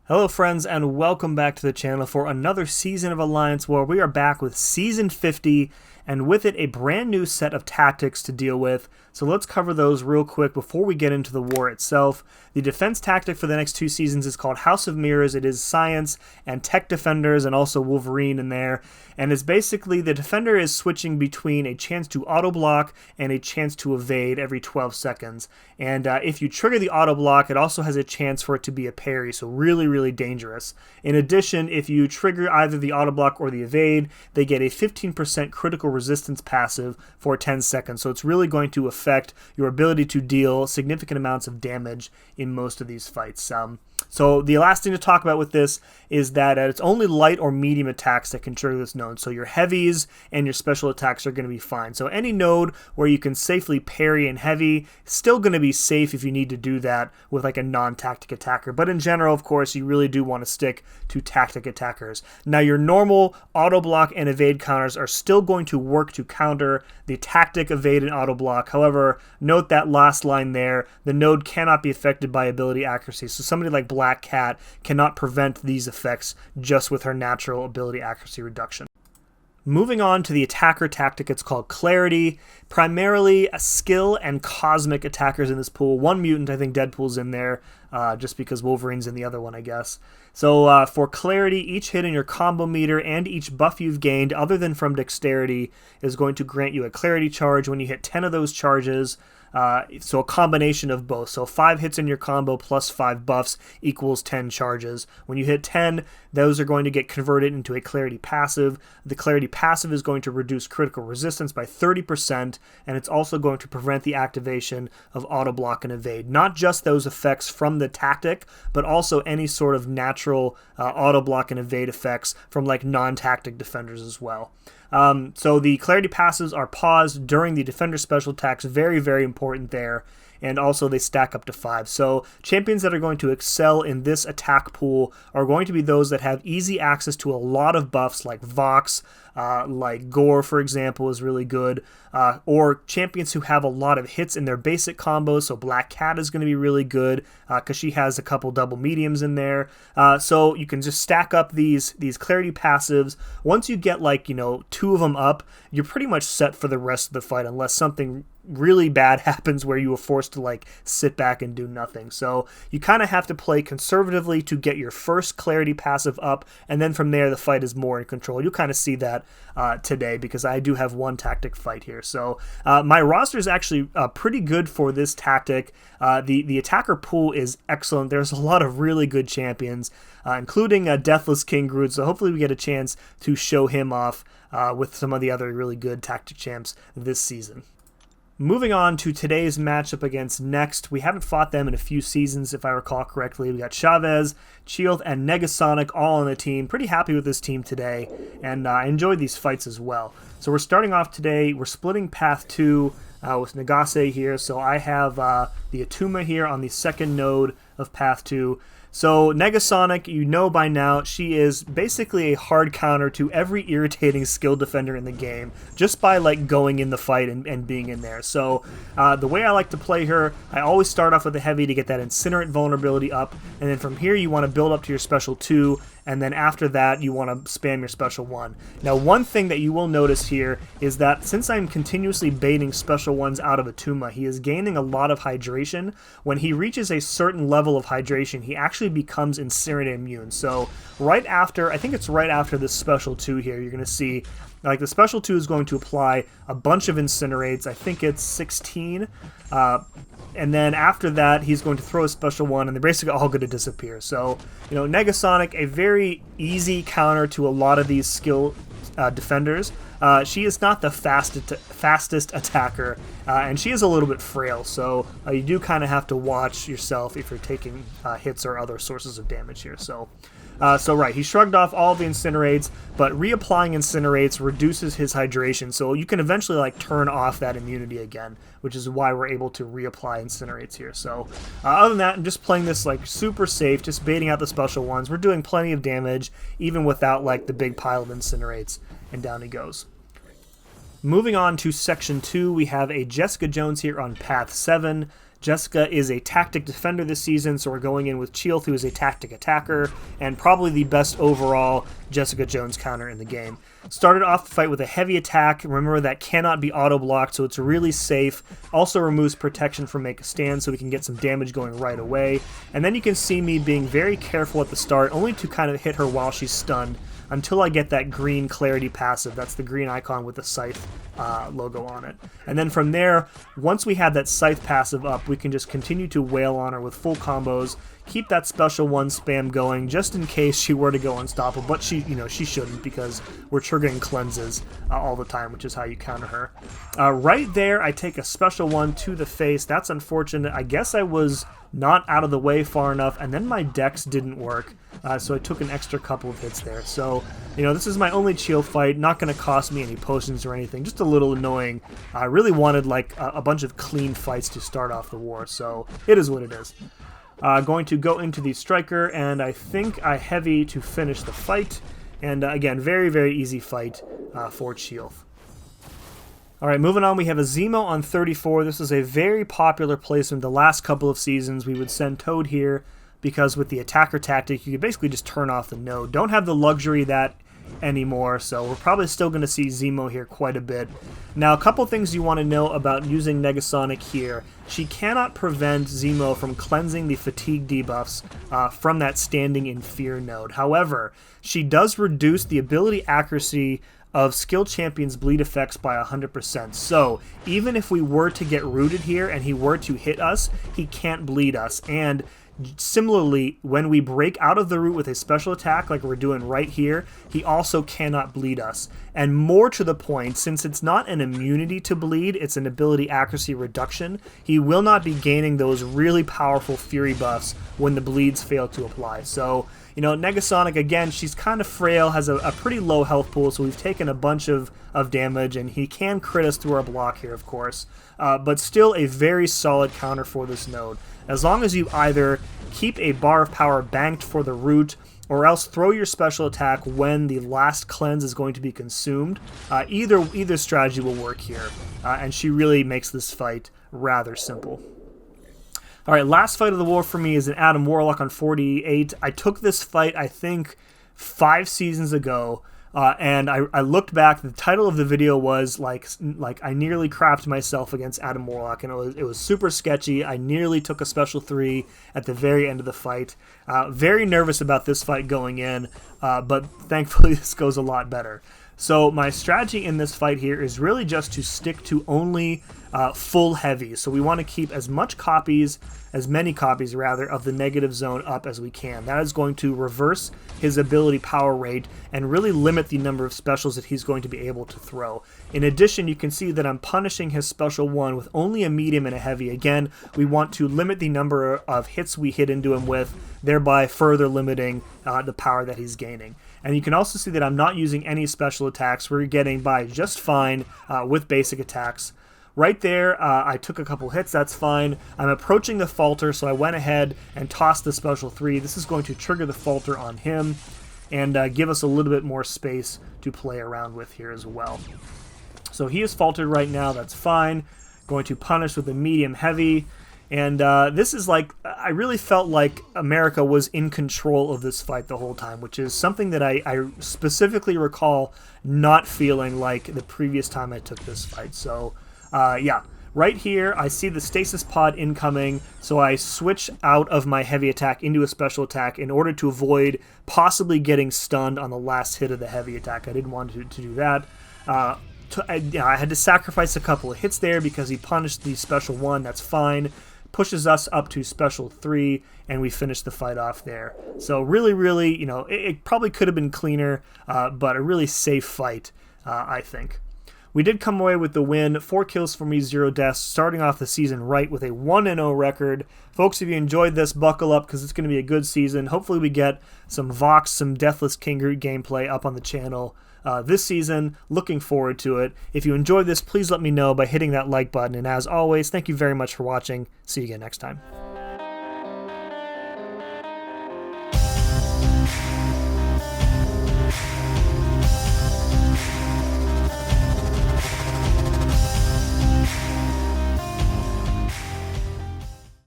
Hello friends, and welcome back to the channel for another season of Alliance War. We are back with Season 50, and with it a brand new set of tactics to deal with. So let's cover those real quick before we get into the war itself. The defense tactic for the next two seasons is called House of Mirrors. It is Science and Tech Defenders and also Wolverine in there. And it's basically the defender is switching between a chance to auto block and a chance to evade every 12 seconds. And if you trigger the auto block, it also has a chance for it to be a parry, so really dangerous. In addition, if you trigger either the auto block or the evade, they get a 15% critical resistance passive for 10 seconds. So it's really going to affect your ability to deal significant amounts of damage in most of these fights. So the last thing to talk about with this is that it's only light or medium attacks that can trigger this node. So your heavies and your special attacks are going to be fine. So any node where you can safely parry and heavy, still going to be safe if you need to do that with like a non-tactic attacker. But in general, of course, you really do want to stick to tactic attackers. Now your normal auto block and evade counters are still going to work to counter the tactic, evade, and auto block. However, note that last line there, the node cannot be affected by ability accuracy. So somebody like Black Cat cannot prevent these effects just with her natural ability accuracy reduction. Moving on to the attacker tactic, it's called Clarity. Primarily a skill and cosmic attackers in this pool. One mutant, I think Deadpool's in there, just because Wolverine's in the other one, I guess. So for Clarity, each hit in your combo meter and each buff you've gained, other than from Dexterity, is going to grant you a Clarity charge. When you hit 10 of those charges, so a combination of both. So 5 hits in your combo plus 5 buffs equals 10 charges. When you hit 10, those are going to get converted into a Clarity passive. The Clarity passive is going to reduce critical resistance by 30%, and it's also going to prevent the activation of auto block and evade. Not just those effects from the tactic, but also any sort of natural auto block and evade effects from like non-tactic defenders as well. So the Clarity passives are paused during the defender special attacks, very important there, and also they stack up to 5. So champions that are going to excel in this attack pool are going to be those that have easy access to a lot of buffs like Vox, like Gore, for example, is really good, or champions who have a lot of hits in their basic combos. So Black Cat is going to be really good because she has a couple double mediums in there. So you can just stack up these Clarity passives. Once you get like, 2 of them up, you're pretty much set for the rest of the fight unless something really bad happens where you are forced to like sit back and do nothing. So you kind of have to play conservatively to get your first Clarity passive up, and then from there the fight is more in control. You'll kind of see that today because I do have one tactic fight here. So my roster is actually pretty good for this tactic. The attacker pool is excellent. There's a lot of really good champions, including Deathless King Groot, so hopefully we get a chance to show him off with some of the other really good tactic champs this season. Moving on to today's matchup against Next. We haven't fought them in a few seasons, if I recall correctly. We got Chavez, Chee'ilth, and Negasonic all on the team. Pretty happy with this team today, and I enjoyed these fights as well. So we're starting off today. We're splitting Path 2 with Nagase here. So I have the ATTUMA here on the second node of Path 2. So Negasonic, you know by now, she is basically a hard counter to every irritating skill defender in the game, just by like going in the fight and being in there. So the way I like to play her, I always start off with a heavy to get that incinerate vulnerability up, and then from here you want to build up to your special 2, and then after that you want to spam your special 1. Now one thing that you will notice here is that since I'm continuously baiting special 1s out of ATTUMA, he is gaining a lot of hydration. When he reaches a certain level of hydration, he actually becomes incinerate immune. So right after, I think it's right after this special 2 here, you're going to see like the special 2 is going to apply a bunch of incinerates. I think it's 16. And then after that, he's going to throw a special 1, and they're basically all going to disappear. So, Negasonic, a very easy counter to a lot of these skill defenders. She is not the fastest attacker, and she is a little bit frail, so you do kind of have to watch yourself if you're taking hits or other sources of damage here. So right, he shrugged off all the incinerates, but reapplying incinerates reduces his hydration, so you can eventually like turn off that immunity again, which is why we're able to reapply incinerates here. So other than that, I'm just playing this like super safe, just baiting out the special 1s. We're doing plenty of damage, even without like the big pile of incinerates, and down he goes. Moving on to Section 2, we have a Jessica Jones here on Path 7. Jessica is a tactic defender this season, so we're going in with Chee'ilth, who is a tactic attacker, and probably the best overall Jessica Jones counter in the game. Started off the fight with a heavy attack. Remember, that cannot be auto-blocked, so it's really safe. Also removes protection from Make a Stand, so we can get some damage going right away. And then you can see me being very careful at the start, only to kind of hit her while she's stunned, until I get that green Clarity passive. That's the green icon with the Scythe logo on it. And then from there, once we have that Scythe passive up, we can just continue to wail on her with full combos, keep that special one spam going just in case she were to go unstoppable, but she shouldn't, because we're triggering cleanses all the time, which is how you counter her. Right there, I take a special one to the face. That's unfortunate. I guess I was not out of the way far enough, and then my dex didn't work, so I took an extra couple of hits there. So, this is my only Chee'ilth fight, not going to cost me any potions or anything, just a little annoying. I really wanted like a bunch of clean fights to start off the war, so it is what it is. Going to go into the Striker, and I think I heavy to finish the fight, and again, very, very easy fight for Chee'ilth. Alright, moving on, we have a ZEMO on 34. This is a very popular placement. The last couple of seasons, we would send Toad here because with the attacker tactic, you could basically just turn off the node. Don't have the luxury of that anymore, so we're probably still going to see ZEMO here quite a bit. Now, a couple things you want to know about using Negasonic here. She cannot prevent ZEMO from cleansing the fatigue debuffs from that standing in fear node. However, she does reduce the ability accuracy of skill champions bleed effects by 100%. So even if we were to get rooted here and he were to hit us, he can't bleed us. And similarly, when we break out of the root with a special attack like we're doing right here, he also cannot bleed us. And more to the point, since it's not an immunity to bleed, it's an ability accuracy reduction, he will not be gaining those really powerful fury buffs when the bleeds fail to apply. So, Negasonic, again, she's kind of frail, has a pretty low health pool, so we've taken a bunch of damage, and he can crit us through our block here, of course. But still a very solid counter for this node. As long as you either keep a bar of power banked for the root, or else throw your special attack when the last cleanse is going to be consumed, either strategy will work here. And she really makes this fight rather simple. Alright, last fight of the war for me is an ATTUMA Warlock on 48. I took this fight, I think, 5 seasons ago, and I looked back. The title of the video was like I nearly crapped myself against ATTUMA Warlock, and it was super sketchy. I nearly took a special 3 at the very end of the fight. Very nervous about this fight going in, but thankfully this goes a lot better. So my strategy in this fight here is really just to stick to only full heavies. So we want to keep as many copies of the negative zone up as we can. That is going to reverse his ability power rate and really limit the number of specials that he's going to be able to throw. In addition, you can see that I'm punishing his special 1 with only a medium and a heavy. Again, we want to limit the number of hits we hit into him with, thereby further limiting the power that he's gaining. And you can also see that I'm not using any special attacks. We're getting by just fine with basic attacks. Right there, I took a couple hits, that's fine. I'm approaching the falter, so I went ahead and tossed the special 3. This is going to trigger the falter on him and give us a little bit more space to play around with here as well. So he is faltered right now, that's fine. Going to punish with a medium heavy. And this is like, I really felt like America was in control of this fight the whole time, which is something that I specifically recall not feeling like the previous time I took this fight. So, yeah, right here I see the stasis pod incoming, so I switch out of my heavy attack into a special attack in order to avoid possibly getting stunned on the last hit of the heavy attack. I didn't want to do that. I had to sacrifice a couple of hits there because he punished the special 1, that's fine. Pushes us up to special 3, and we finish the fight off there. So really, really, it probably could have been cleaner, but a really safe fight, I think. We did come away with the win, 4 kills for me, 0 deaths, starting off the season right with a 1-0 record. Folks, if you enjoyed this, buckle up because it's going to be a good season. Hopefully we get some Vox, some Deathless King Root gameplay up on the channel this season. Looking forward to it. If you enjoyed this, please let me know by hitting that like button. And as always, thank you very much for watching. See you again next time.